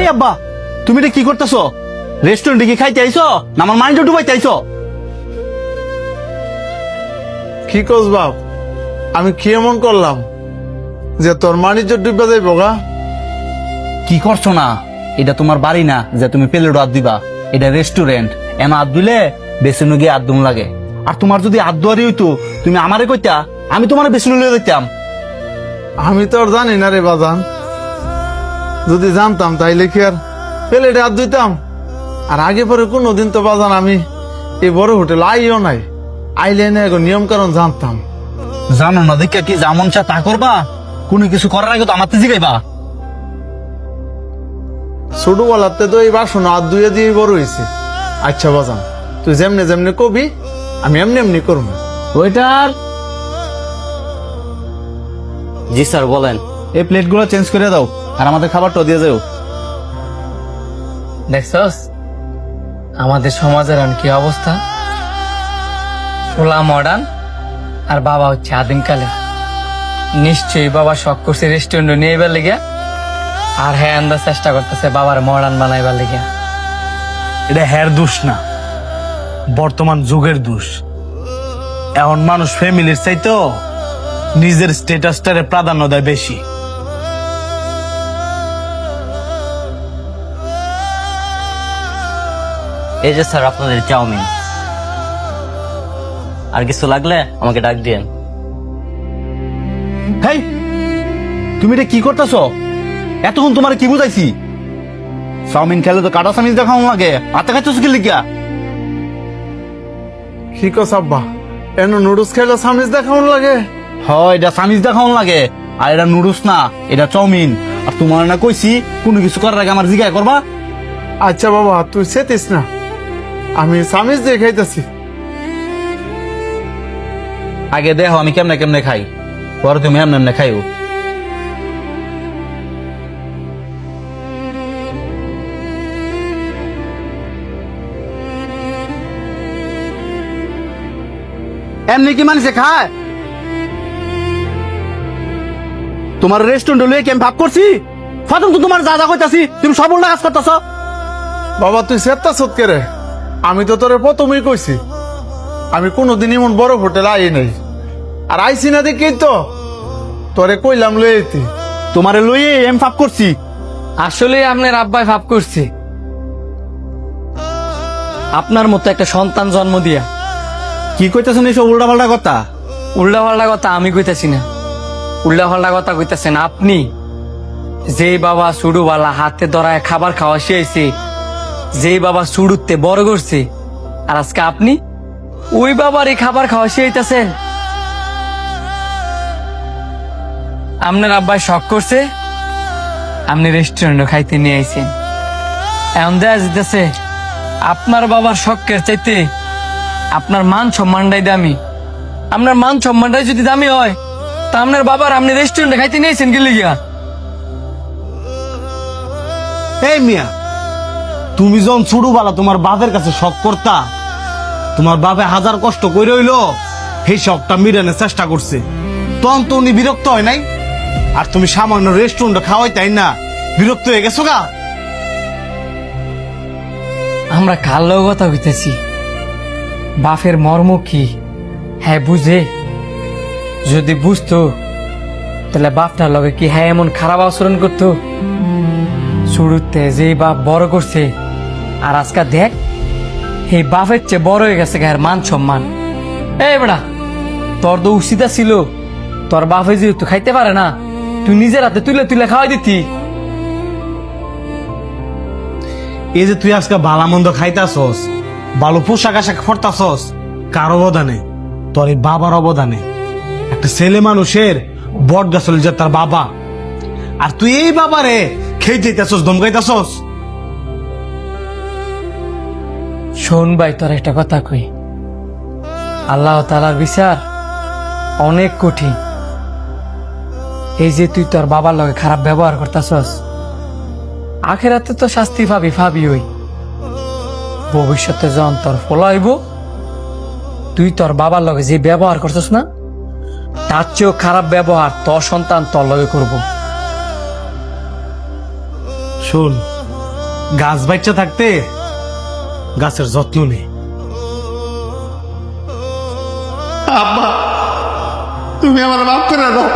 এই আব্বা, তুমি এটা কি করতেছো? রেস্টুরেন্টে কি খাইতে আইছো না আমার মাইন্ড ডুবাইতে আইছো? কি কস বাপ, আমি কি এমন করলাম যে তোর মানিজ্য ডুববা যাইব গা? কি করছো না? এটা তোমার বাড়ি না যে তুমি প্লেটও হাত দিবা। এটা রেস্টুরেন্ট, এন হাত দিলে বেসিনো গিয়ে আদুম লাগে। আর তোমার যদি আদুয়ারি হইতো তুমি আমারে কইতা, আমি তোমার বেসিনো লিয়ে দিতাম। আমি তো আর জানি না রে বাজান, যদি জানতাম তাইলে কি আর প্লেটে হাত দিতাম? আর আগে পরে কোনোদিন তো বাজান আমি এই বড় হোটেল আইও নাই, আইলে না এখন নিয়ম কারণ জানতাম। জানো না দেখে কি যেমন চা তা করবা? কোনো কিছু করার আগে তো আমার জিগাইবা। ছোটবেলাতে তো এই বাসন হাত ধুয়ে দিয়ে বড় হয়েছে। আচ্ছা বাজান, তুই যেমনি যেমনি কবি আমি এমনি এমনি করবো। ওইটার জি স্যার বলেন। এই প্লেটগুলো চেঞ্জ করে দাও আর আমাদের খাবারটা দিয়ে যাও। দেখছস আমাদের সমাজের আর কি অবস্থা? পোলা মডার্ন আর বাবা হচ্ছে আদিমকালে। নিশ্চয়ই বাবা শখ করছে রেস্টুরেন্ট নিয়ে এবার লেগে, আর হ্যাঁ আন্দাজ চেষ্টা করতেছে বাবার মডার্ন বানাইবার লেগে। এটা হ্যার দোষ না, বর্তমান যুগের দোষ। এখন মানুষ ফ্যামিলির চাইতো নিজের স্ট্যাটাসটারে প্রাধান্য দেয় বেশি। এই যে স্যার আপনাদের চাউমিন। আর কিছু লাগলে আমাকে ডাক দিয়েন। হেই, তুমি এটা কি করতেছো? এতক্ষণ তোমার কি বুঝাইছি? চাউমিন খেলে তো কাটা চামিচ দেখাও লাগে, হাতে খাইতেছো কি লিখিয়া? কি কস আব্বা, এন নুডলস খাইলে সামিজ দেখানো লাগে? হয় এটা চামিচ দেখাও লাগে, আর এটা নুডলস না, এটা চাউমিন। আর তোমার না কইছি কোনো কিছু করার আগে আমার জিজ্ঞাসা করবা। আচ্ছা বাবা তুই সেতিস না, আমি সামিজ দিয়ে খাইতেছি। আগে দেখো আমি কেমনে কেমনে খাই, পরে তুমি এমনি এমনি খাইও। এমনি কি মানুষে খায়? তোমার রেস্টুরেন্ট লইয়ে কি আমি ভাব করছি? ফাতুম তো তোমার যা যা কইতাছি তুমি সব উল্টা কাজ করতেছ। বাবা তুই সেত্তা সৎকে রে, আমি তো তোরে প্রথমেই কইছি আমি কোনোদিন এমন বড় হোটেল আই নাই। আর আইসি না দেখি তো তোরে কইলাম লইতি। তোমারে লইয়ে এম ভাব করছি। আসলে আপনার আব্বাই ভাব করছে আপনার মতো একটা সন্তান জন্ম দিয়া। কি কইতেছেন এইসব উল্টা পাল্টা কথা? উল্টা পাল্টা কথা আমি কইতাছি না, উল্টা পাল্টা কথা কইতাছেন আপনি। যে বাবা সুডুবালা হাতে ধরায় খাবার খাওয়া শিয়েছে, যে বাবা সুডুতে বড় করছে, আর আজকে আপনি ওই বাবার এই খাবার খাওয়া শিয়াইতেছেন। আপনার আব্বাই শখ করছে, আপনি রেস্টুরেন্টে খাইতে নিয়ে আইছেন। এমন দেয়া যেতেছে আপনার বাবার শখের চাইতে আপনার মান সম্মানটাই দামি। আপনার মান সম্মানটাই যদি দামি হয় তা আপনার বাবার আপনি রেস্টুরেন্টে খাইতে নিয়েছেন কি লিগা? এই মিয়া, তুমি যখন ছোটবেলা তোমার বাপের কাছে শখ করতা, তোমার বাপে হাজার কষ্ট করে হইলো সেই শখটা মিটানোর চেষ্টা করছে, তখন তো উনি বিরক্ত হয় নাই? আর তুমি সামান্য রেস্টুরেন্টে খাওয়াই তাই না বিরক্ত হয়ে গেছো গা? আমরা কালো কথা হইতেছি, বাপের মর্ম কি হ্যাঁ বুঝে? যদি বুঝতো তাহলে বাপটার লগে কি হ্যাঁ এমন খারাপ আচরণ করতো? শুরুতে যে বাপ বড় করছে, আর আজকে দেখ এই বাপের চেয়ে বড় হয়ে গেছে গায়ের মান সম্মান। এই বেড়া, তোর তো উচিতা ছিল তোর বাপে যেহেতু খাইতে পারে না তুই নিজের হাতে তুলে তুলে খাওয়াই দিতি। এই যে তুই আজকে ভালো মন্দ খাইতাছস, ভালো পোশাক আশাক পরতাছস, কার অবদানে? তোর এই বাবার অবদানে। একটা ছেলে মানুষের বট গাছ হল যে তার বাবা, আর তুই এই বাবারে খেয়ে যেতেছস, ধমকাইতাছস। শোন ভাই, তোর একটা কথা কই, আল্লাহ তাআলার বিচার অনেক কঠিন। এই যে তুই তোর বাবার লগে খারাপ ব্যবহার করতাছস, আখেরাতে তো শাস্তি পাবি ওই। ভবিষ্যতে যখন তোর ফলাইব, তুই তোর বাবার লগে যে ব্যবহার করছস না, তার চেয়েও খারাপ ব্যবহার তোর সন্তান তোর লগে করব। শোন, গাছ বাচ্চা থাকতে গাছের যত্ন নেই। আব্বা তুমি আমার মাফ করে দাও।